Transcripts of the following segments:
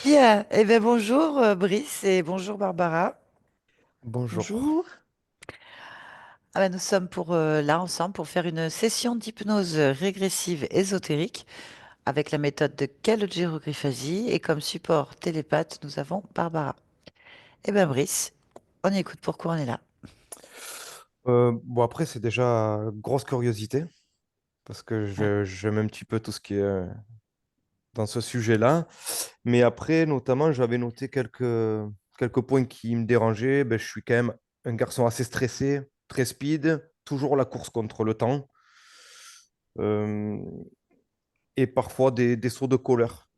Bien, eh bien bonjour Brice et bonjour Barbara. Bonjour. Bonjour. Ah ben, nous sommes là ensemble pour faire une session d'hypnose régressive ésotérique avec la méthode de Calogero-Griffasi et comme support télépathe, nous avons Barbara. Eh bien Brice, on écoute pourquoi on est là. Bon, après, c'est déjà grosse curiosité, parce que Ouais. j'aime un petit peu tout ce qui est dans ce sujet-là. Mais après, notamment, j'avais noté quelques points qui me dérangeaient. Ben, je suis quand même un garçon assez stressé, très speed, toujours la course contre le temps, euh, et parfois des sauts de colère.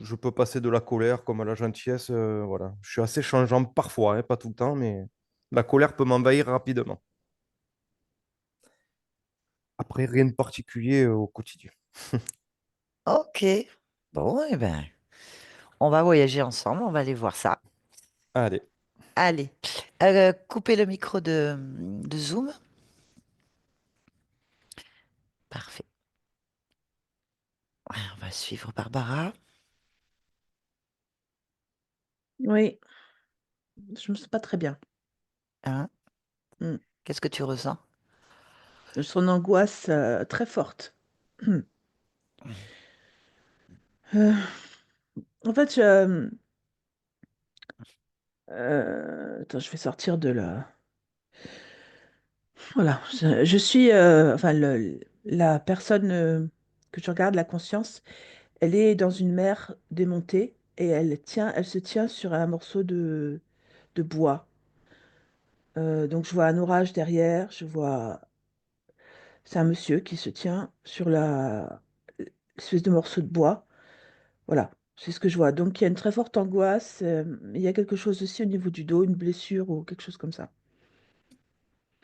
Je peux passer de la colère comme à la gentillesse. Voilà. Je suis assez changeant parfois, hein, pas tout le temps, mais la colère peut m'envahir rapidement. Après, rien de particulier au quotidien. Ok, bon, eh ben, on va voyager ensemble, on va aller voir ça. Allez, Allez, coupez le micro de Zoom. Parfait. Ouais, on va suivre Barbara. Oui, je me sens pas très bien. Hein, Mm. qu'est-ce que tu ressens? Je sens une angoisse très forte. Euh, en fait, attends, je vais sortir de là. Voilà, je suis, enfin, la personne que je regarde, la conscience, elle est dans une mer démontée et elle se tient sur un morceau de bois. Donc je vois un orage derrière, c'est un monsieur qui se tient sur la espèce de morceau de bois. Voilà, c'est ce que je vois. Donc il y a une très forte angoisse. Il y a quelque chose aussi au niveau du dos, une blessure ou quelque chose comme ça.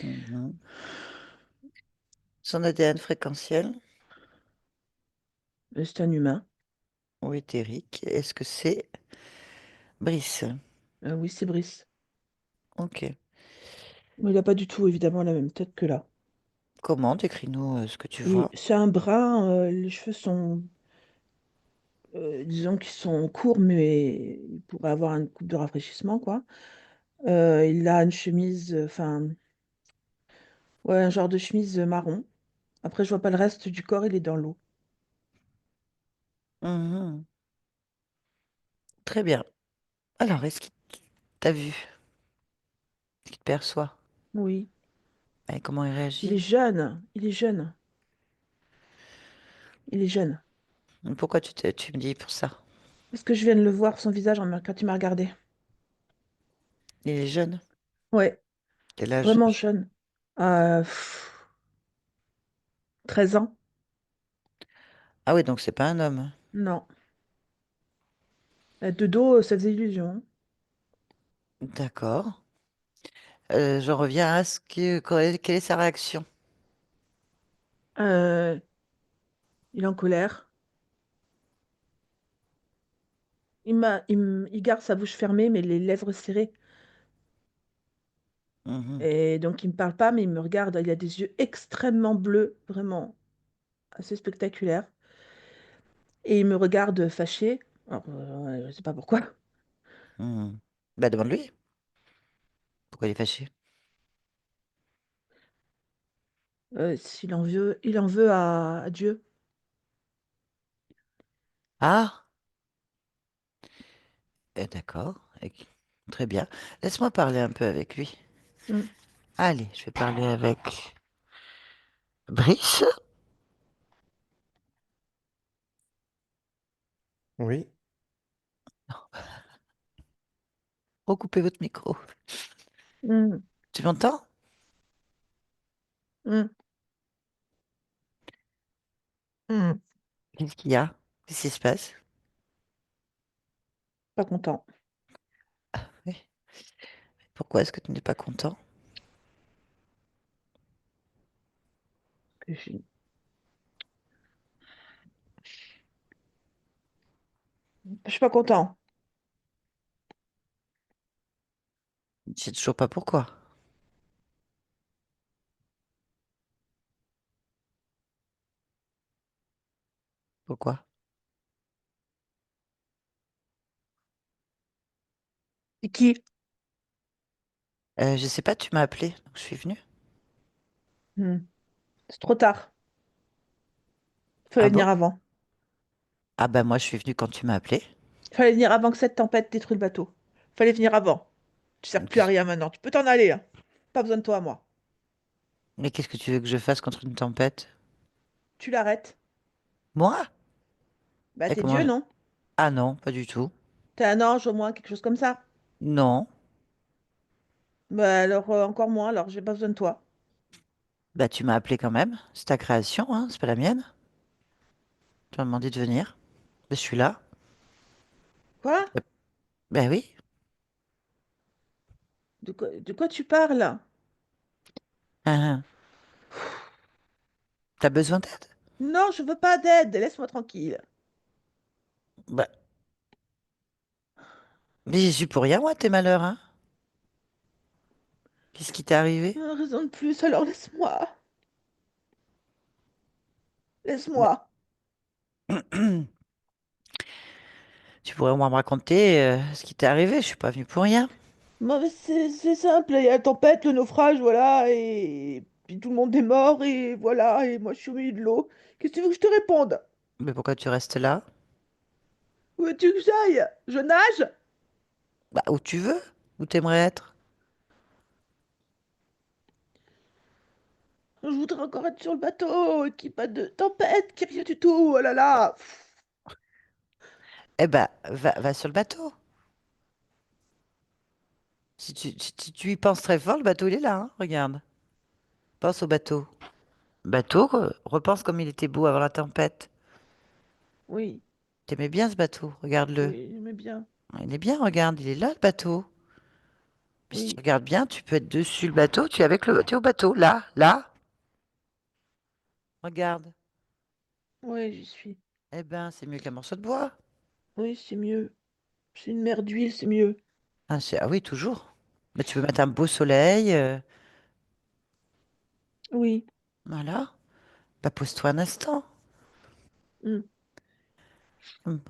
Mhm. Son ADN fréquentiel C'est un humain. ou éthérique? Est-ce que c'est Brice? Oui, c'est Brice. Ok. Mais il n'a pas du tout, évidemment, la même tête que là. Comment? Décris-nous ce que tu vois. C'est un brun, les cheveux sont, disons qu'ils sont courts, mais il pourrait avoir une coupe de rafraîchissement, quoi. Il a une chemise, enfin, ouais, un genre de chemise marron. Après, je vois pas le reste du corps, il est dans l'eau. Mhm. Très bien. Alors, est-ce qu'il t'a vu? Est-ce qu'il te perçoit? Oui. Et comment il Il est réagit? jeune, il est jeune, il est jeune. Pourquoi tu me dis pour ça? Parce que je viens de le voir, son visage, quand il m'a regardé. Il est jeune? Ouais, Quel âge? vraiment jeune. Euh, 13 ans? Ah oui, donc c'est pas un homme. Non. De dos, ça faisait illusion. D'accord. J'en reviens à quelle est sa réaction? Euh, il est en colère. Il garde sa bouche fermée, mais les lèvres serrées. Mhm. Et donc, il me parle pas, mais il me regarde. Il a des yeux extrêmement bleus, vraiment assez spectaculaires. Et il me regarde fâché. Alors, je sais pas pourquoi. Mhm. Bah demande-lui. Pourquoi il est fâché? Il en veut à Dieu. Ah, d'accord. Très bien. Laisse-moi parler un peu avec lui. Mm. Allez, je vais parler avec Brice. oui, Recoupez votre micro. Mm. Tu m'entends? Mm. Mm. Qu'est-ce qu'il y a? Qu'est-ce qui se passe? Pas content. Oui. Pourquoi est-ce que tu n'es pas content? Je je suis pas content. Je sais toujours pas pourquoi. Pourquoi? C'est qui? Je sais pas, tu m'as appelé, donc je suis venue. Hmm. C'est trop tard. Ah Fallait bon? venir avant. Ah bah moi je suis venue quand tu m'as appelé. Fallait venir avant que cette tempête détruise le bateau. Fallait venir avant. Tu sers plus à rien maintenant. Tu peux t'en aller, hein. Pas besoin de toi, moi. Mais qu'est-ce que tu veux que je fasse contre une tempête? Tu l'arrêtes. Moi? Bah, Et t'es comment Dieu, je- non? Ah non, pas du tout. T'es un ange au moins, quelque chose comme ça. Non. Bah, alors, encore moins, alors j'ai pas besoin de toi. Bah tu m'as appelé quand même. C'est ta création, hein, c'est pas la mienne. Tu m'as demandé de venir. Bah, je suis là. Quoi? Ben oui. De quoi tu parles? Hein, hein. T'as besoin d'aide? Non, je veux pas d'aide. Laisse-moi tranquille. Bah, mais j'y suis pour rien, moi, tes malheurs, hein. Qu'est-ce qui t'est arrivé? Raison de plus, alors laisse-moi. Mais Laisse-moi. tu pourrais au moins me raconter ce qui t'est arrivé. Je suis pas venue pour rien. Non, mais c'est simple. Il y a la tempête, le naufrage, voilà. Et puis tout le monde est mort, et voilà. Et moi, je suis au milieu de l'eau. Qu'est-ce que tu veux que je te réponde? Mais pourquoi tu restes là? Où veux-tu que j'aille? Je nage? Bah, où tu veux. Où t'aimerais être. Je voudrais encore être sur le bateau, qu'il n'y ait pas de tempête, qu'il n'y ait rien du tout. Oh là là. Eh ben, va sur le bateau. Si tu y penses très fort, le bateau, il est là, hein. Regarde. Pense au bateau. Bateau, repense comme il était beau avant la tempête. Oui, T'aimais bien ce bateau. Regarde-le. oui, j'aimais bien. Il est bien, regarde. Il est là, le bateau. Puis si tu Oui, regardes bien, tu peux être dessus le bateau. Tu es au bateau. Là, là. Regarde. oui, j'y suis. Eh ben, c'est mieux qu'un morceau de bois. Oui, c'est mieux. C'est une mer d'huile, c'est mieux. Ah oui, toujours. Mais tu peux mettre un beau soleil. Oui. Voilà. Bah, pose-toi un instant. Mm, Hum.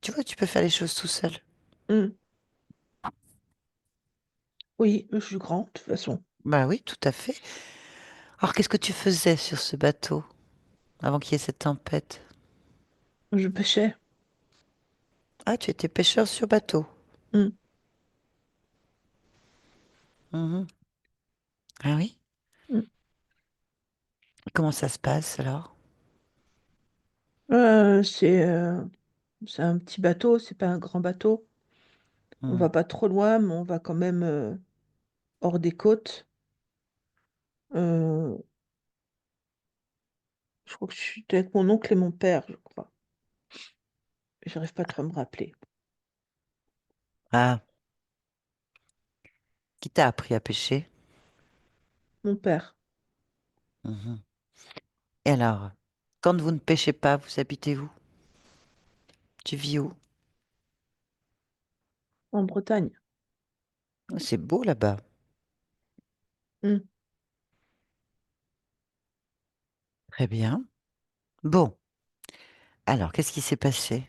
Tu vois, tu peux faire les choses tout seul. mm. Oui, je suis grand, de toute façon. Bah oui, tout à fait. Alors, qu'est-ce que tu faisais sur ce bateau avant qu'il y ait cette tempête? Je pêchais. Ah, tu étais pêcheur sur bateau. Mm. Mhm. Ah oui? Mm. Comment ça se passe alors? C'est un petit bateau, c'est pas un grand bateau. On Hmm. va pas trop loin, mais on va quand même hors des côtes. Euh, je crois que je suis avec mon oncle et mon père, je crois. J'arrive pas trop à me rappeler. Ah, qui t'a appris à pêcher? Mon père, Mhm. Et alors, quand vous ne pêchez pas, vous habitez où? Tu vis où? en Bretagne. C'est beau là-bas. Mm. Très bien. Bon, alors, qu'est-ce qui s'est passé?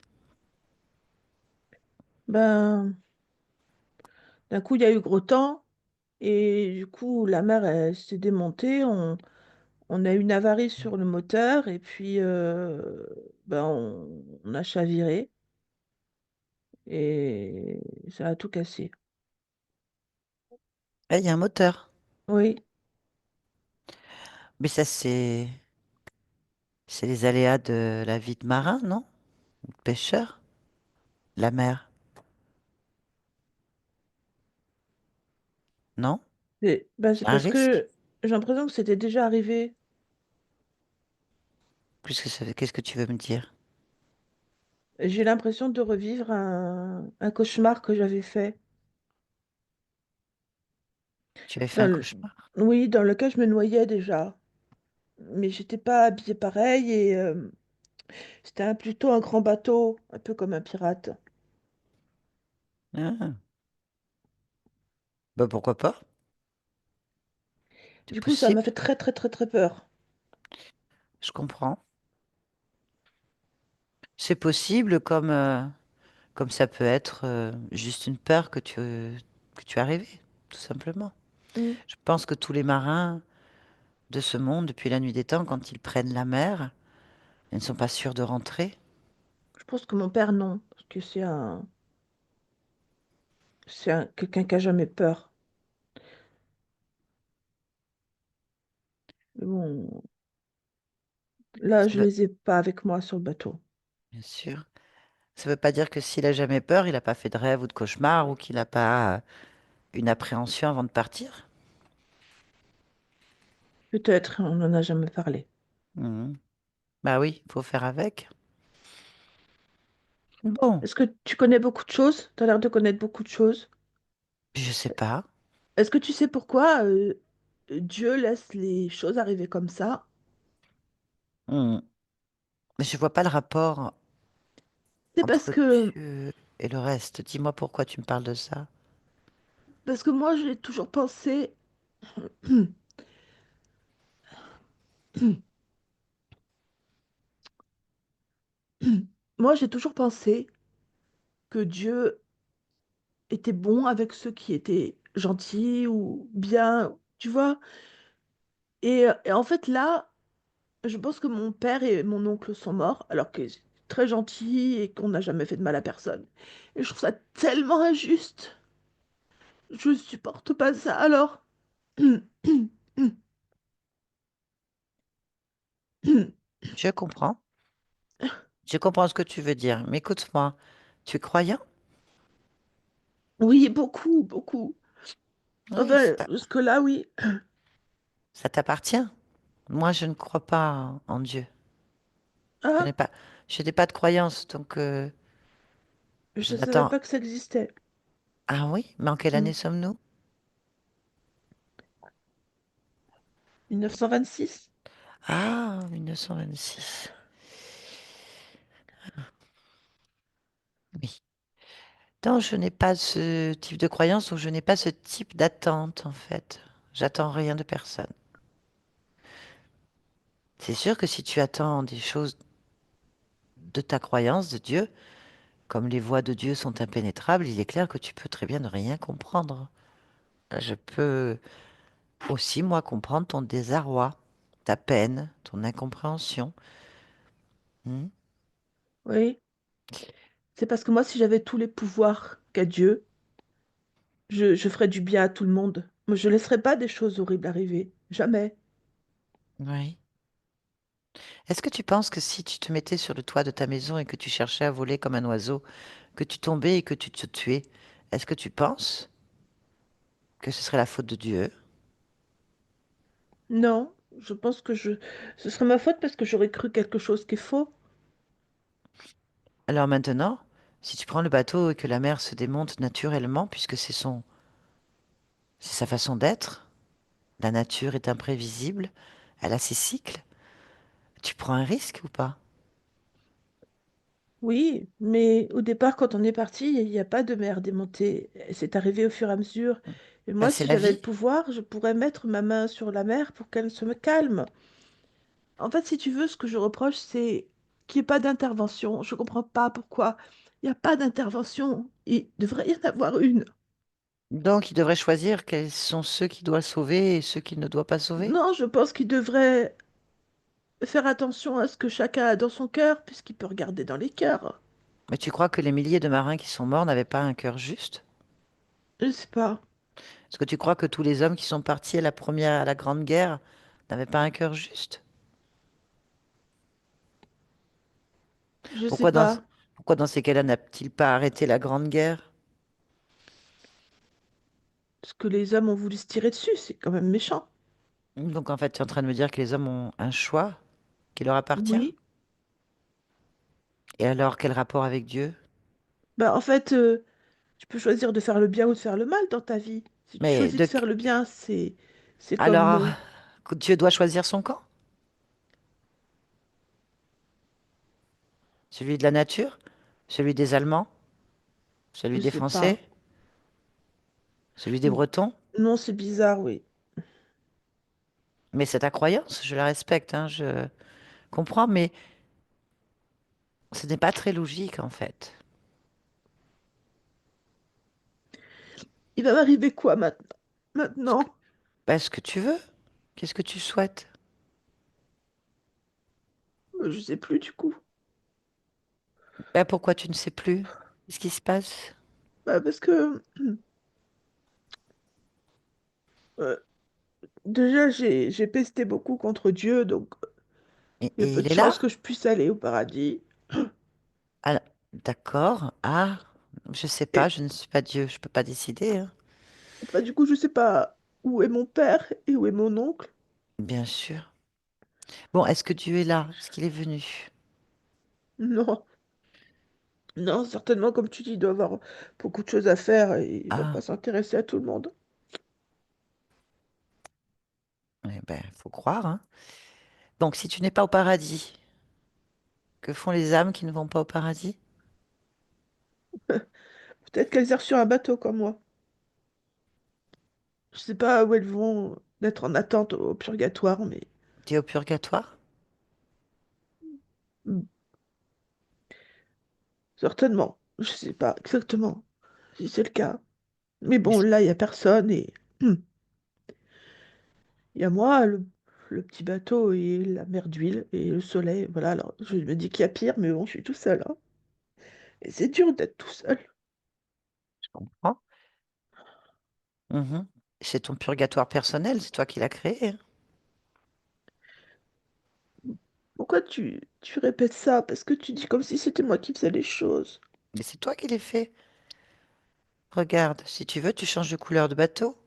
Ben, d'un coup, il y a eu gros temps et du coup, la mer elle s'est démontée. On a eu une avarie sur le moteur et puis ben, on a chaviré et ça a tout cassé. Ah, il y a un moteur. Oui, Mais ça, c'est les aléas de la vie de marin, non? Ou de pêcheur? La mer, non? ben, c'est C'est un parce risque? que j'ai l'impression que c'était déjà arrivé. Qu'est-ce que tu veux me dire? J'ai l'impression de revivre un cauchemar que j'avais fait. Tu avais fait Dans un le- cauchemar? Oui, dans lequel je me noyais déjà. Mais j'étais pas habillée pareil et c'était plutôt un grand bateau, un peu comme un pirate. Ah, bah pourquoi pas? C'est Du coup, ça m'a possible, fait très très très très peur. je comprends. C'est possible comme Comme ça peut être juste une peur que tu as rêvé, tout simplement. Mm. Je pense que tous les marins de ce monde, depuis la nuit des temps, quand ils prennent la mer, ils ne sont pas sûrs de rentrer. Je pense que mon père, non, parce que quelqu'un qui a jamais peur. Mais bon, là, Ça je veut- les ai pas avec moi sur le bateau. Bien sûr. Ça ne veut pas dire que s'il a jamais peur, il n'a pas fait de rêve ou de cauchemar ou qu'il n'a pas une appréhension avant de partir. Peut-être, on n'en a jamais parlé. Mhm. Bah oui, il faut faire avec. Bon, Est-ce que tu connais beaucoup de choses? Tu as l'air de connaître beaucoup de choses. je sais pas. Est-ce que tu sais pourquoi Dieu laisse les choses arriver comme ça? Mhm. Mais je vois pas le rapport C'est entre Dieu et le reste. Dis-moi pourquoi tu me parles de ça. parce que moi, j'ai toujours pensé, moi, j'ai toujours pensé que Dieu était bon avec ceux qui étaient gentils ou bien, tu vois. Et en fait, là, je pense que mon père et mon oncle sont morts, alors qu'ils étaient très gentils et qu'on n'a jamais fait de mal à personne. Et je trouve ça tellement injuste. Je supporte pas ça, alors. Je comprends. Je comprends ce que tu veux dire. Mais écoute-moi, tu es croyant? Oui, beaucoup, beaucoup. Oui, Enfin, jusque-là, oui. ça t'appartient. Moi, je ne crois pas en Dieu. Je Ah, n'ai pas, je n'ai pas de croyance, donc je je savais n'attends. pas que ça existait. Ah oui, mais en quelle année Hmm. sommes-nous? 1926? Ah, 1926. Oui. Non, je n'ai pas ce type de croyance ou je n'ai pas ce type d'attente, en fait. J'attends rien de personne. C'est sûr que si tu attends des choses de ta croyance, de Dieu, comme les voies de Dieu sont impénétrables, il est clair que tu peux très bien ne rien comprendre. Je peux aussi, moi, comprendre ton désarroi, ta peine, ton incompréhension. Hmm. Oui. C'est parce que moi, si j'avais tous les pouvoirs qu'a Dieu, je ferais du bien à tout le monde. Moi, je laisserais pas des choses horribles arriver. Jamais. Oui. Est-ce que tu penses que si tu te mettais sur le toit de ta maison et que tu cherchais à voler comme un oiseau, que tu tombais et que tu te tuais, est-ce que tu penses que ce serait la faute de Dieu? Non, je pense que ce serait ma faute parce que j'aurais cru quelque chose qui est faux. Alors maintenant, si tu prends le bateau et que la mer se démonte naturellement, puisque c'est sa façon d'être, la nature est imprévisible, elle a ses cycles, tu prends un risque ou pas? Oui, mais au départ, quand on est parti, il n'y a pas de mer démontée. C'est arrivé au fur et à mesure. Et Bah, moi, c'est si la j'avais le vie. pouvoir, je pourrais mettre ma main sur la mer pour qu'elle se me calme. En fait, si tu veux, ce que je reproche, c'est qu'il n'y ait pas d'intervention. Je ne comprends pas pourquoi il n'y a pas d'intervention. Il devrait y en avoir une. Donc, il devrait choisir quels sont ceux qu'il doit sauver et ceux qu'il ne doit pas sauver. Non, je pense qu'il devrait faire attention à ce que chacun a dans son cœur, puisqu'il peut regarder dans les cœurs. Mais tu crois que les milliers de marins qui sont morts n'avaient pas un cœur juste? Je sais pas. Est-ce que tu crois que tous les hommes qui sont partis à la Grande Guerre n'avaient pas un cœur juste? Je sais Pourquoi dans, pas. pourquoi dans ces cas-là n'a-t-il pas arrêté la Grande Guerre? Parce que les hommes ont voulu se tirer dessus, c'est quand même méchant. Donc en fait, tu es en train de me dire que les hommes ont un choix qui leur appartient? Oui. Et alors, quel rapport avec Dieu? Bah, en fait, tu peux choisir de faire le bien ou de faire le mal dans ta vie. Si tu Mais choisis de faire le bien, c'est comme... alors, Dieu doit choisir son camp? Celui de la nature? Celui des Allemands? Celui je des sais Français? pas. Celui des Bretons? Non, c'est bizarre, oui. Mais c'est ta croyance, je la respecte, hein, je comprends, mais ce n'est pas très logique en fait. va m'arriver quoi maintenant? Ce que, Maintenant? ce que tu veux. Qu'est-ce que tu souhaites? Je sais plus du coup. Pourquoi tu ne sais plus? Qu'est-ce qui se passe? Parce que euh, déjà j'ai pesté beaucoup contre Dieu, donc il y a Et peu il de est là? chances que je puisse aller au paradis. Ah, d'accord. Ah, je sais pas, Et je ne suis pas Dieu, je peux pas décider, hein. du coup, je sais pas où est mon père et où est mon oncle. Bien sûr. Bon, est-ce que Dieu est là? Est-ce qu'il est venu? Non, non, certainement, comme tu dis, il doit avoir beaucoup de choses à faire et il va pas Ah, s'intéresser à tout le monde. eh ben, faut croire, hein. Donc, si tu n'es pas au paradis, que font les âmes qui ne vont pas au paradis? Peut-être qu'elles errent sur un bateau comme moi. Je sais pas où elles vont être en attente au purgatoire, mais Tu es au purgatoire? hmm, certainement. Je sais pas exactement si c'est le cas. Mais bon, Est-ce- là, il y a personne et il y a moi, le petit bateau et la mer d'huile et le soleil. Voilà, alors je me dis qu'il y a pire, mais bon, je suis tout seul, hein. Et c'est dur d'être tout seul. Je comprends. Mhm. C'est ton purgatoire personnel, c'est toi qui l'as créé, hein. Pourquoi tu répètes ça? Parce que tu dis comme si c'était moi qui faisais les choses. Mais c'est toi qui l'as fait. Regarde, si tu veux, tu changes de couleur de bateau.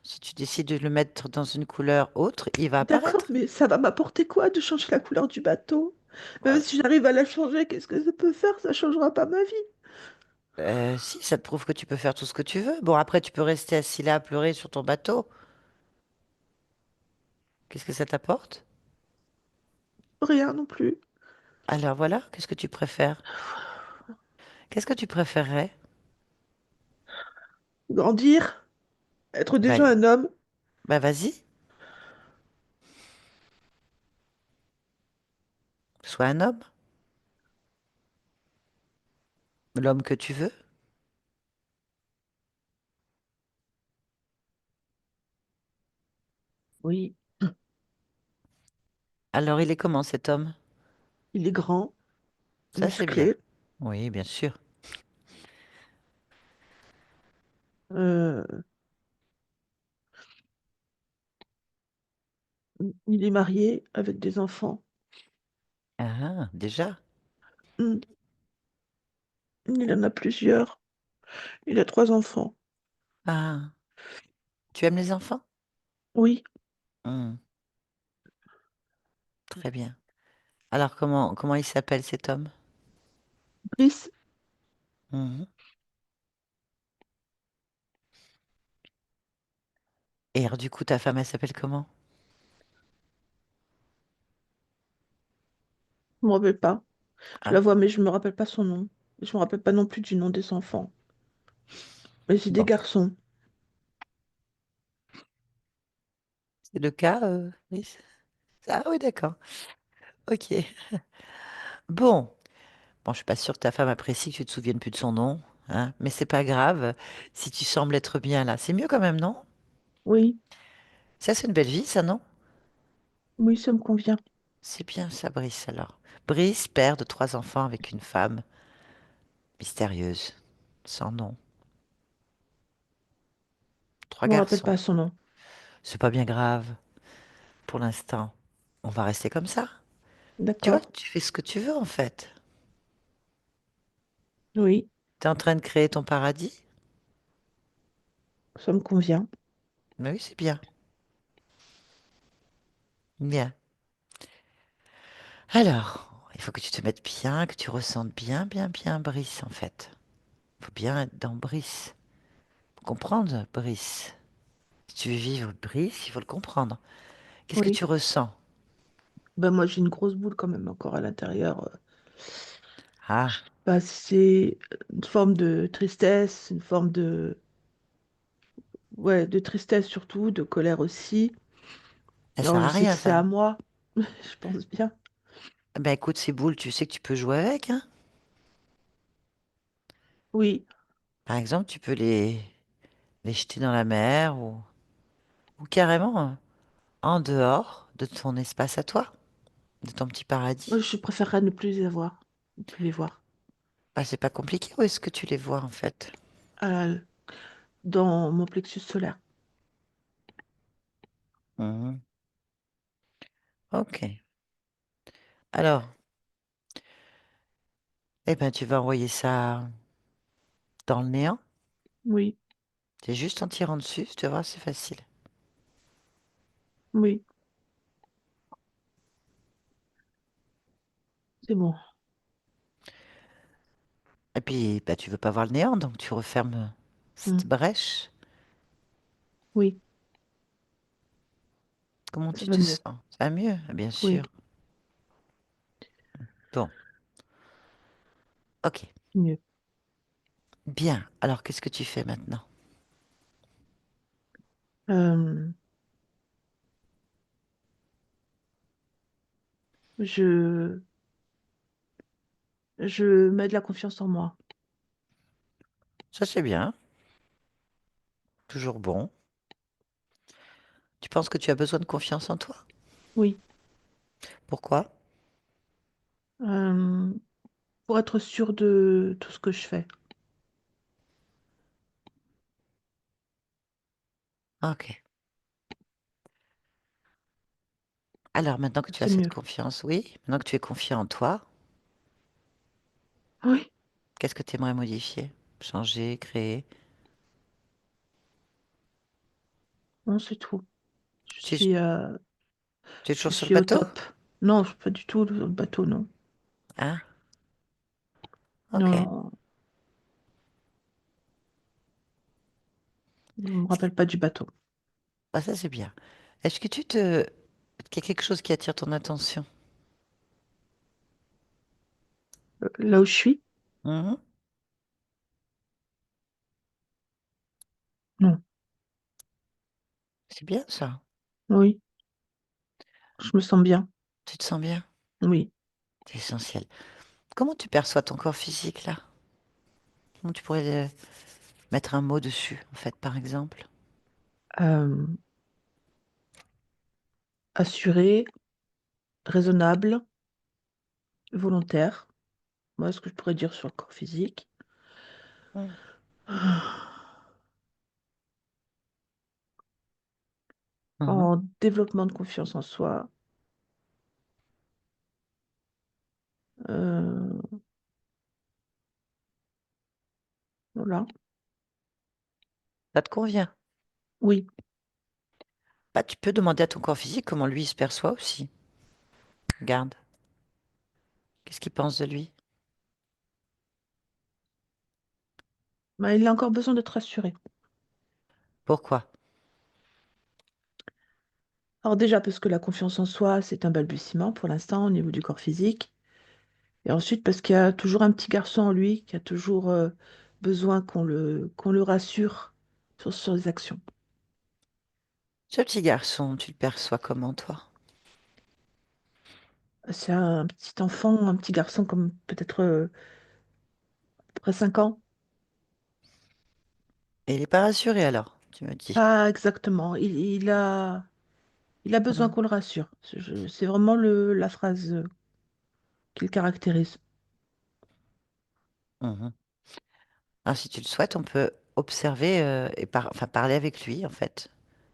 Si tu décides de le mettre dans une couleur autre, il va D'accord, apparaître. mais ça va m'apporter quoi de changer la couleur du bateau? Même Ouais. si j'arrive à la changer, qu'est-ce que ça peut faire? Ça changera pas ma vie. Si, ça te prouve que tu peux faire tout ce que tu veux. Bon, après, tu peux rester assis là à pleurer sur ton bateau. Qu'est-ce que ça t'apporte? Rien non plus. Alors voilà, qu'est-ce que tu préfères? Qu'est-ce que tu préférerais? Grandir, être déjà Ben, un homme. vas-y, sois un homme, l'homme que tu veux. Oui, Alors, il est comment cet homme? il est grand, Ça, c'est bien. musclé. Oui, bien sûr. euh, il est marié avec des enfants. Ah, déjà. Hmm, il en a plusieurs. Il a 3 enfants. Ah, tu aimes les enfants? Oui, Hmm, très bien. Alors, comment il s'appelle cet homme? Brice, Mhm. Et alors, du coup, ta femme, elle s'appelle comment? je me rappelle pas. Je la Ah, vois, mais je me rappelle pas son nom. Je me rappelle pas non plus du nom des enfants. Mais c'est des bon, garçons. c'est le cas, oui. Ah oui, d'accord. Ok. Bon. Bon, je suis pas sûre que ta femme apprécie que tu te souviennes plus de son nom, hein, mais c'est pas grave. Si tu sembles être bien là, c'est mieux quand même, non? Oui, Ça, c'est une belle vie, ça, non? oui, ça me convient. C'est bien ça, Brice, alors. Brice, père de 3 enfants avec une femme mystérieuse, sans nom. Trois Je me rappelle garçons. pas son nom. C'est pas bien grave pour l'instant. On va rester comme ça. Tu vois, D'accord. tu fais ce que tu veux en fait. Oui, Tu es en train de créer ton paradis? ça me convient. Mais oui, c'est bien. Bien. Alors, il faut que tu te mettes bien, que tu ressentes bien, bien, bien Brice en fait. Il faut bien être dans Brice. Faut comprendre Brice. Si tu veux vivre Brice, il faut le comprendre. Qu'est-ce que Oui. tu ressens? Ben moi, j'ai une grosse boule quand même encore à l'intérieur. Je Ah, sais pas si c'est une forme de tristesse, une forme de... Ouais, de tristesse surtout, de colère aussi. ça Alors, sert je à sais que rien c'est ça. à moi, je pense bien. Ben écoute, ces boules, tu sais que tu peux jouer avec, hein? Oui, Par exemple, tu peux les jeter dans la mer ou carrément en dehors de ton espace à toi, de ton petit Moi, paradis. je préférerais ne plus les avoir, ne plus les voir. Bah, c'est pas compliqué. Où est-ce que tu les vois en fait? Euh, Dans mon plexus solaire. Mhm. Ok. Alors, eh ben, tu vas envoyer ça dans le néant. Oui, C'est juste en tirant dessus, tu vas voir, c'est facile. oui, c'est bon. Et puis, bah, tu veux pas voir le néant, donc tu refermes Hmm. cette brèche. Oui, Comment ça tu va te mieux. sens? Ça va mieux, bien Oui, sûr. Bon, ok. mieux. Bien. Alors, qu'est-ce que tu fais maintenant? Euh, je, je mets de la confiance en moi. Ça, c'est bien. Toujours bon. Tu penses que tu as besoin de confiance en toi? Oui. Pourquoi? Euh, pour être sûr de tout ce que je fais. Ok. Alors, maintenant que tu as C'est cette mieux. confiance, oui, maintenant que tu es confiant en toi, Oui, qu'est-ce que tu aimerais modifier? Changer, créer? non, c'est tout. Je Tu, suis, tu es je toujours sur le suis au bateau? top. Non, pas du tout le bateau, non. Hein? Ok. Non, je ne me rappelle pas du bateau. Ah, ça, c'est bien. Est-ce que qu'il y a quelque chose qui attire ton attention? Là où je suis? Mhm. Non. C'est bien ça. Oui, je me sens bien. Tu te sens bien? Oui. C'est essentiel. Comment tu perçois ton corps physique là? Comment tu pourrais mettre un mot dessus, en fait, par exemple? Euh, Assuré, raisonnable, volontaire. Moi, ce que je pourrais dire sur le corps physique. Mm. Mhm. En développement de confiance en soi. Euh, voilà. Ça te convient? Oui. Bah, tu peux demander à ton corps physique comment lui il se perçoit aussi. Regarde, qu'est-ce qu'il pense de lui? Mais il a encore besoin d'être rassuré. Pourquoi? Alors déjà, parce que la confiance en soi, c'est un balbutiement pour l'instant au niveau du corps physique. Et ensuite, parce qu'il y a toujours un petit garçon en lui qui a toujours besoin qu'on le rassure sur les actions. Ce petit garçon, tu le perçois comment, toi? C'est un petit enfant, un petit garçon comme peut-être à peu près 5 ans. Et il n'est pas rassuré alors, tu me dis. Pas exactement. Il a besoin Mhm. qu'on le rassure. C'est vraiment la phrase qui le caractérise. Mhm. Alors, si tu le souhaites, on peut observer enfin, parler avec lui, en fait,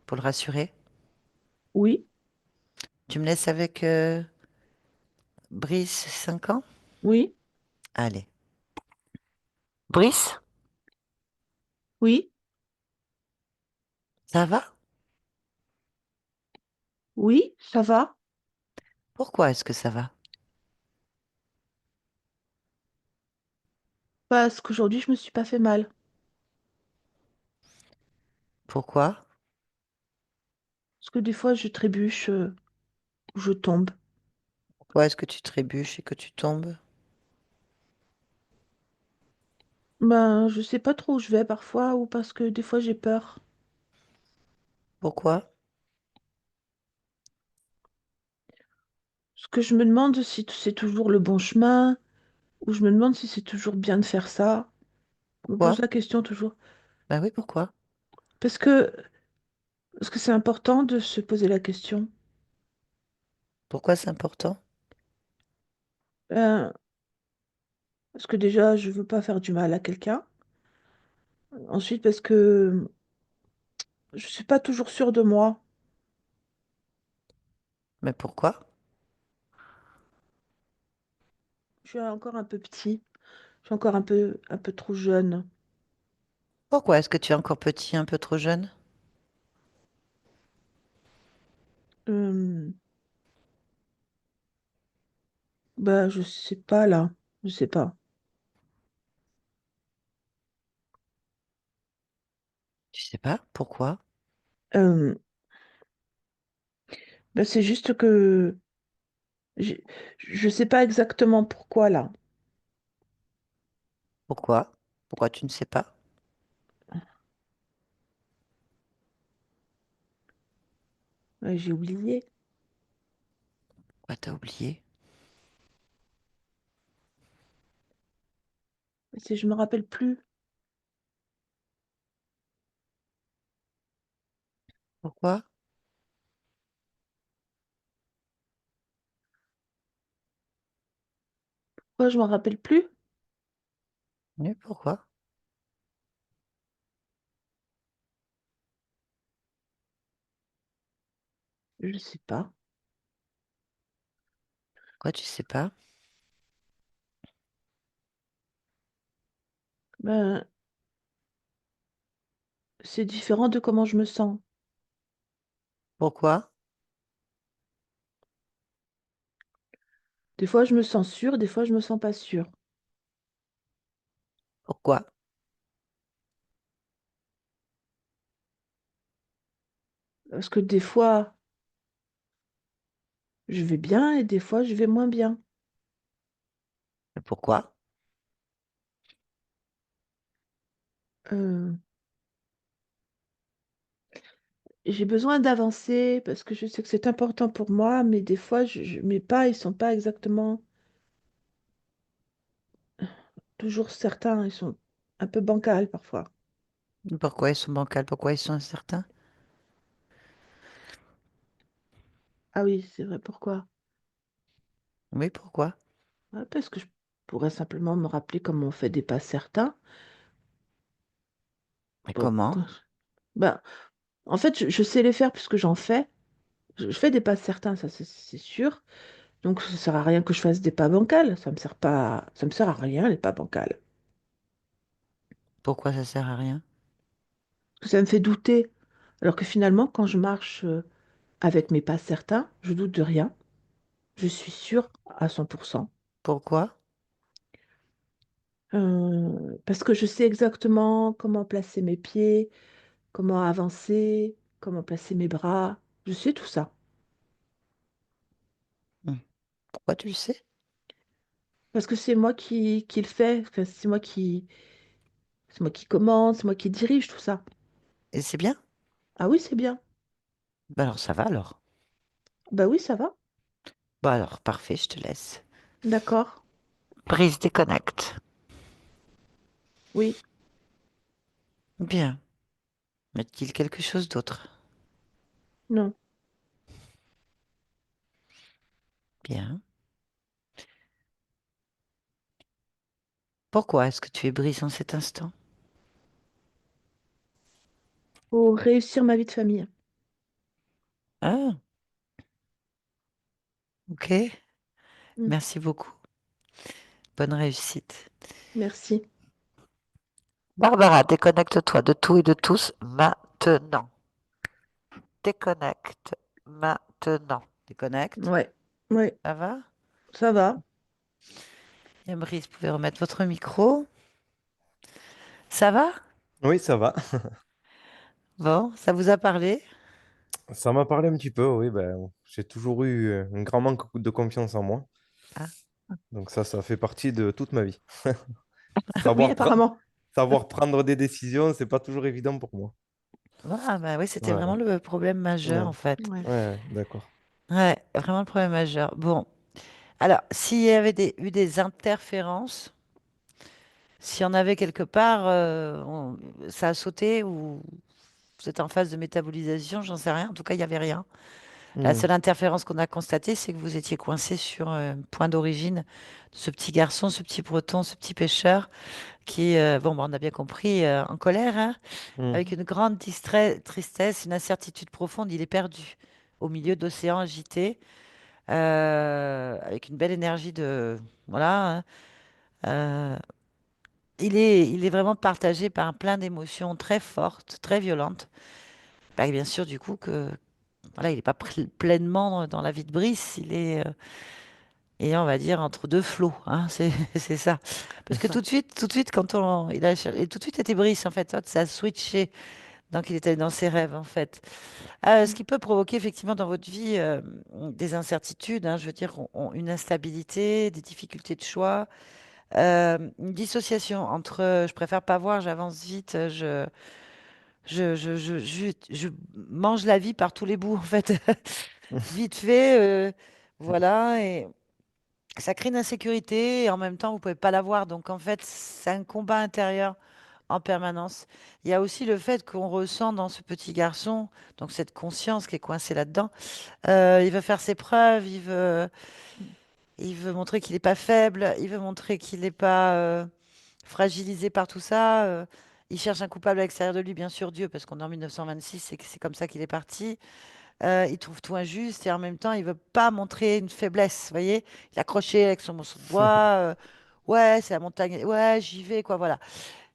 pour le rassurer. Oui, Tu me laisses avec Brice, 5 ans? oui, Allez. Brice, oui, ça va? oui, ça va. Pourquoi est-ce que ça va? Parce qu'aujourd'hui, je me suis pas fait mal. Pourquoi? Parce que des fois, je trébuche, je tombe. Pourquoi est-ce que tu trébuches et que tu tombes? Ben, je sais pas trop où je vais parfois, ou parce que des fois, j'ai peur. Pourquoi? Parce que je me demande si c'est toujours le bon chemin, ou je me demande si c'est toujours bien de faire ça. On me pose Pourquoi? la question toujours. Ben oui, pourquoi? Parce que, parce que c'est important de se poser la question. Pourquoi c'est important? Euh, Parce que déjà, je veux pas faire du mal à quelqu'un. Ensuite, parce que je suis pas toujours sûre de moi. Mais pourquoi? Je suis encore un peu petit. Je suis encore un peu trop jeune. Pourquoi est-ce que tu es encore petit, un peu trop jeune? Euh, Bah, je sais pas là. Je sais pas. Tu sais pas pourquoi? Euh, Bah, c'est juste que j'ai- je sais pas exactement pourquoi là. Pourquoi? Pourquoi tu ne sais pas? Ouais, j'ai oublié. Pourquoi t'as oublié? Je me rappelle plus. Pourquoi? Pourquoi je me rappelle plus? Oui, pourquoi? Je sais pas. Pourquoi tu sais pas? Ben, c'est différent de comment je me sens. Pourquoi? Des fois, je me sens sûre, des fois, je me sens pas sûre. Pourquoi? Parce que des fois, je vais bien et des fois, je vais moins bien. Mais pourquoi? Euh, j'ai besoin d'avancer parce que je sais que c'est important pour moi, mais des fois, mes pas, ils sont pas exactement toujours certains. Ils sont un peu bancals parfois. Pourquoi ils sont bancals? Pourquoi ils sont incertains? Ah oui, c'est vrai, pourquoi? Oui, pourquoi? Ouais, parce que je pourrais simplement me rappeler comment on fait des pas certains. Mais Bon, comment? ben, en fait, je sais les faire puisque j'en fais. Je fais des pas certains, ça c'est sûr. Donc ça sert à rien que je fasse des pas bancals. Ça me sert pas, ça me sert à rien les pas bancals. Pourquoi ça sert à rien? Parce que ça me fait douter. Alors que finalement, quand je marche avec mes pas certains, je doute de rien. Je suis sûre à 100%. Pourquoi? Parce que je sais exactement comment placer mes pieds, comment avancer, comment placer mes bras. Je sais tout ça. Hmm. Pourquoi tu le sais? Parce que c'est moi qui le fais. Enfin, c'est moi qui commande, c'est moi qui dirige tout ça. Et c'est bien? Ah oui, c'est bien. Bah alors ça va alors. Bah oui, ça va. Bah alors parfait, je te laisse. D'accord. Prise déconnecte. Oui. Bien. Y a-t-il quelque chose d'autre? Non. Bien. Pourquoi est-ce que tu es brisé en cet instant? Pour réussir ma vie de famille. Ah, ok. Mm. Merci beaucoup. Bonne réussite. Merci. Barbara, déconnecte-toi de tout et de tous maintenant. Déconnecte maintenant. Déconnecte. Ouais. Ouais. Ça va? Ça va. Bien, Brice, vous pouvez remettre votre micro. Ça va? Oui, ça va. Bon, ça vous a parlé? Ça m'a parlé un petit peu, oui. Ben, j'ai toujours eu un grand manque de confiance en moi. Ah, Donc ça fait partie de toute ma vie. Oui, Savoir, pre- apparemment. savoir prendre des décisions, c'est pas toujours évident pour moi. ah, bah oui, c'était Ouais, vraiment le problème majeur ouais, en fait. Ouais. ouais, d'accord. Ouais, vraiment le problème majeur. Bon, alors, s'il y avait eu des interférences, s'il y en avait quelque part, ça a sauté ou vous êtes en phase de métabolisation, j'en sais rien. En tout cas, il n'y avait rien. La Hmm, seule interférence qu'on a constatée, c'est que vous étiez coincé sur point d'origine de ce petit garçon, ce petit breton, ce petit pêcheur qui, bon, bah, on a bien compris, en colère, hein, hmm. avec une grande tristesse, une incertitude profonde. Il est perdu au milieu d'océans agités, avec une belle énergie de... Voilà, hein. Euh, il est vraiment partagé par plein d'émotions très fortes, très violentes. Bah, bien sûr, du coup, que voilà, il n'est pas pleinement dans la vie de Brice. Et on va dire entre deux flots, hein, c'est c'est ça. Parce que tout de suite, quand et tout de suite c'était Brice en fait, hop, ça a switché. Donc il était dans ses rêves en fait. Ce qui peut provoquer effectivement dans votre vie des incertitudes, hein, je veux dire une instabilité, des difficultés de choix, une dissociation entre je préfère pas voir, j'avance vite, je mange la vie par tous les bouts en fait, vite fait, voilà, et ça crée une insécurité et en même temps vous pouvez pas l'avoir. Donc en fait c'est un combat intérieur en permanence. Il y a aussi le fait qu'on ressent dans ce petit garçon, donc cette conscience qui est coincée là-dedans. Il veut faire ses preuves, il veut montrer qu'il n'est pas faible, il veut montrer qu'il n'est pas fragilisé par tout ça. Il cherche un coupable à l'extérieur de lui, bien sûr Dieu, parce qu'on est en 1926, c'est comme ça qu'il est parti. Il trouve tout injuste et en même temps, il veut pas montrer une faiblesse. Vous voyez, il est accroché avec son morceau de bois. Ouais, c'est la montagne. Ouais, j'y vais, quoi. Voilà.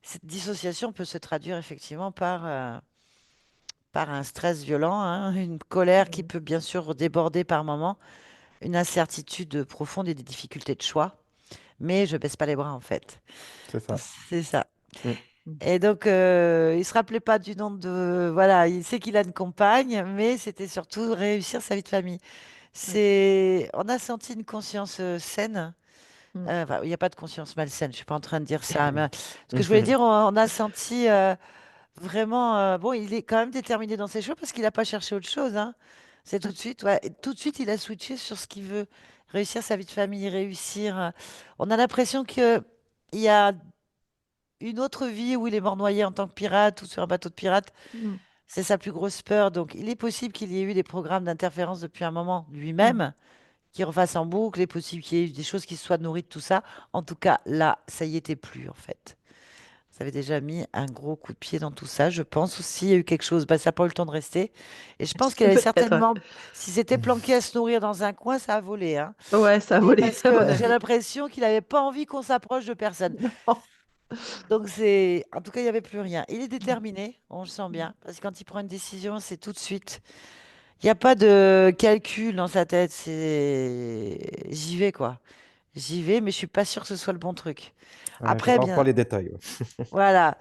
Cette dissociation peut se traduire effectivement par un stress violent, hein, une colère qui peut bien sûr déborder par moments, une incertitude profonde et des difficultés de choix. Mais je baisse pas les bras en fait. C'est ça. C'est ça. Hmm. Et donc, il se rappelait pas du nom de... Voilà, il sait qu'il a une compagne, mais c'était surtout réussir sa vie de famille. On a senti une conscience saine. Enfin, il n'y a pas de conscience malsaine, je suis pas en train de dire ça. Mais ce que je voulais dire, on a senti vraiment... bon, il est quand même déterminé dans ses choix parce qu'il n'a pas cherché autre chose, hein. C'est tout de suite, ouais. Et tout de suite, il a switché sur ce qu'il veut. Réussir sa vie de famille, réussir. On a l'impression que il y a une autre vie où il est mort noyé en tant que pirate ou sur un bateau de pirate. C'est sa plus grosse peur. Donc, il est possible qu'il y ait eu des programmes d'interférence depuis un moment lui-même, qu'il refasse en boucle. Il est possible qu'il y ait eu des choses qui se soient nourries de tout ça. En tout cas, là, ça y était plus, en fait. Ça avait déjà mis un gros coup de pied dans tout ça. Je pense aussi, il y a eu quelque chose. Bah, ça n'a pas eu le temps de rester. Et je pense qu'il avait Peut-être, ouais. certainement, s'ils étaient planqués à se nourrir dans un coin, ça a volé, hein. Ouais, ça a Et volé, parce à mon que j'ai avis. l'impression qu'il n'avait pas envie qu'on s'approche de personne. Non. Donc c'est, en tout cas, il n'y avait plus rien. Il est déterminé, on le sent bien, parce que quand il prend une décision, c'est tout de suite. Il n'y a pas de calcul dans sa tête. C'est, j'y vais quoi. J'y vais, mais je suis pas sûre que ce soit le bon truc. Ouais, faut Après, pas bien, les détails. Ouais. voilà,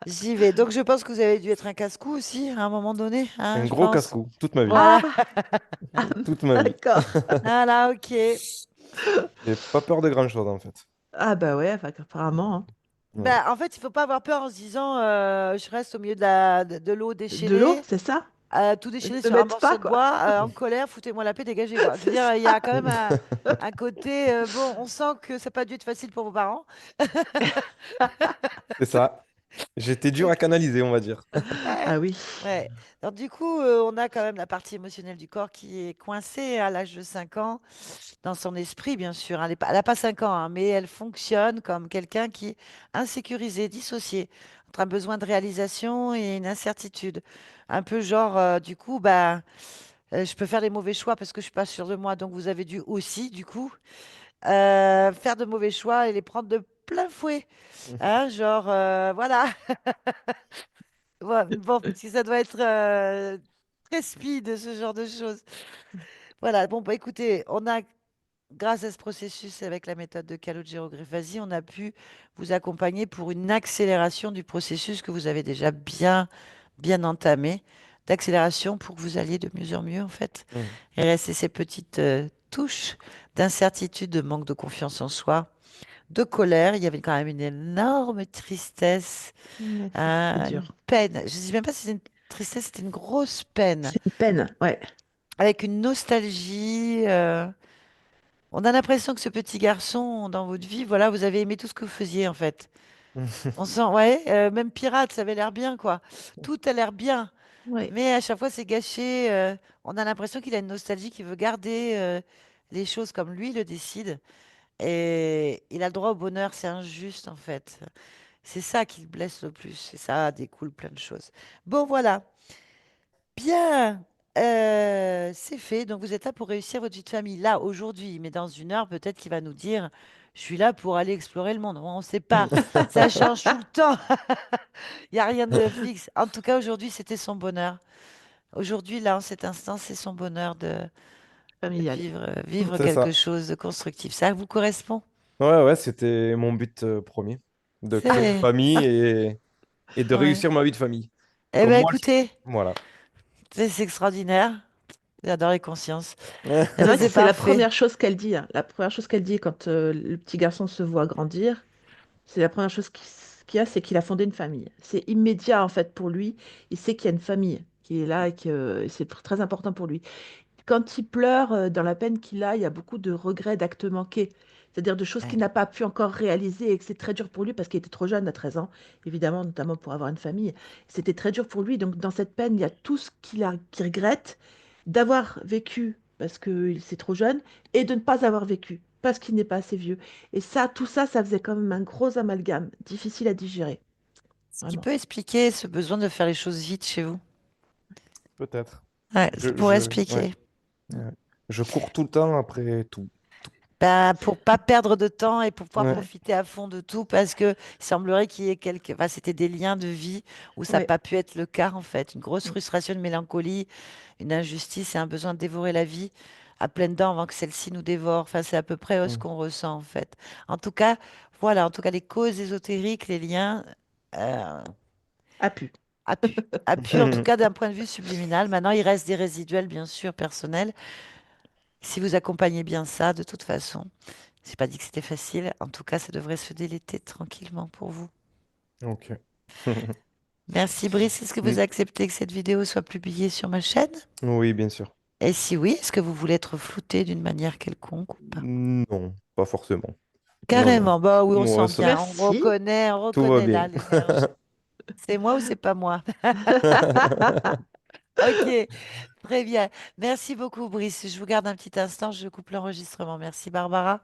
j'y vais. Donc je pense que vous avez dû être un casse-cou aussi à un moment donné, hein, Un je gros pense. casse-cou, toute ma vie. Voilà, Ah, ah, Toute ma vie. d'accord. voilà, ok. J'ai pas peur de grand-chose, en fait. Ah bah ouais, enfin, apparemment, hein. Ouais. Ben, en fait, il faut pas avoir peur en se disant, je reste au milieu de l'eau De l'eau, déchaînée. c'est ça? Tout déchiré Ne sur un mettent pas, morceau de quoi. bois, en colère, foutez-moi la paix, dégagez, quoi. Je veux C'est dire, il y a ça. quand même un côté, bon, on sent que ça n'a pas dû être facile pour vos parents. C'est ça. J'étais dur Et à canaliser, on va dire. ouais, Ah oui. ouais. Donc, du coup, on a quand même la partie émotionnelle du corps qui est coincée à l'âge de 5 ans, dans son esprit, bien sûr. Elle n'a pas 5 ans, hein, mais elle fonctionne comme quelqu'un qui est insécurisé, dissocié, entre un besoin de réalisation et une incertitude. Un peu genre, du coup, bah. Je peux faire des mauvais choix parce que je suis pas sûre de moi. Donc vous avez dû aussi, du coup, faire de mauvais choix et les prendre de plein fouet. Hein, genre, voilà. Ouais, bon, parce que ça doit être très speed, ce genre de choses. Voilà, bon, bah écoutez, on a, grâce à ce processus avec la méthode de Calogero-Greffasi, on a pu vous accompagner pour une accélération du processus que vous avez déjà bien entamé, d'accélération pour que vous alliez de mieux en mieux, en fait, Mm. et rester ces petites touches d'incertitude, de manque de confiance en soi, de colère. Il y avait quand même une énorme tristesse, Ouais, c'est une dur. peine. Je ne sais même pas si c'était une tristesse, c'était une grosse peine, C'est une peine, ouais. avec une nostalgie. On a l'impression que ce petit garçon dans votre vie, voilà, vous avez aimé tout ce que vous faisiez en fait. On sent, ouais, même pirate, ça avait l'air bien, quoi. Tout a l'air bien, Oui. mais à chaque fois c'est gâché. On a l'impression qu'il a une nostalgie, qu'il veut garder les choses comme lui le décide. Et il a le droit au bonheur, c'est injuste en fait. C'est ça qui le blesse le plus. Et ça découle plein de choses. Bon, voilà. Bien. C'est fait. Donc, vous êtes là pour réussir votre vie de famille. Là, aujourd'hui. Mais dans une heure, peut-être qu'il va nous dire, je suis là pour aller explorer le monde. On ne sait pas. Ça change tout le temps. Il n'y a rien de fixe. En tout cas, aujourd'hui, c'était son bonheur. Aujourd'hui, là, en cet instant, c'est son bonheur de Familial. vivre C'est quelque ça. chose de constructif. Ça vous correspond? Ouais, ouais, c'était mon but premier, de créer une C'est... famille et de Ouais. réussir ma vie de famille. Eh Comme bien, moi, écoutez, voilà. c'est extraordinaire. J'adore les consciences. Eh C'est ben, vrai que c'est c'est la parfait. première chose qu'elle dit, hein. La première chose qu'elle dit quand le petit garçon se voit grandir, c'est la première chose qu'il y a, c'est qu'il a fondé une famille. C'est immédiat en fait pour lui. Il sait qu'il y a une famille qui est là et que c'est très important pour lui. Quand il pleure dans la peine qu'il a, il y a beaucoup de regrets, d'actes manqués. C'est-à-dire de choses qu'il Ouais. n'a pas pu encore réaliser et que c'est très dur pour lui parce qu'il était trop jeune à 13 ans, évidemment, notamment pour avoir une famille. C'était très dur pour lui. Donc dans cette peine, il y a tout ce qu'il regrette d'avoir vécu parce qu'il c'est trop jeune et de ne pas avoir vécu parce qu'il n'est pas assez vieux. Et ça, tout ça, ça faisait quand même un gros amalgame, difficile à digérer, Ce qui vraiment. peut expliquer ce besoin de faire les choses vite chez vous. Peut-être. Ouais, ça pourrait Ouais, expliquer. ouais. Je cours tout le temps après tout. Ben, pour pas perdre de temps et pour pouvoir Ouais. profiter à fond de tout, parce que il semblerait qu'il y ait quelques, enfin, c'était des liens de vie où ça n'a Ouais. pas pu être le cas en fait. Une grosse frustration, une mélancolie, une injustice et un besoin de dévorer la vie à pleines dents avant que celle-ci nous dévore. Enfin, c'est à peu près ce Mm. qu'on ressent en fait. En tout cas, voilà, en tout cas, les causes ésotériques, les liens. euh, A pu. A pu, en tout cas d'un point de vue subliminal. Maintenant, il reste des résiduels, bien sûr, personnels. Si vous accompagnez bien ça, de toute façon, j'ai pas dit que c'était facile. En tout cas, ça devrait se déléter tranquillement pour vous. Ok. Merci Brice. Est-ce que vous Mm. acceptez que cette vidéo soit publiée sur ma chaîne? Oui, bien sûr. Et si oui, est-ce que vous voulez être flouté d'une manière quelconque ou pas? Non, pas forcément. Non, non. Carrément. Bah oui, on Moi, sent ça va. bien. Merci. On Tout va reconnaît bien. là l'énergie. C'est moi ou c'est pas moi? Ok, très bien. Merci beaucoup, Brice. Je vous garde un petit instant, je coupe l'enregistrement. Merci, Barbara.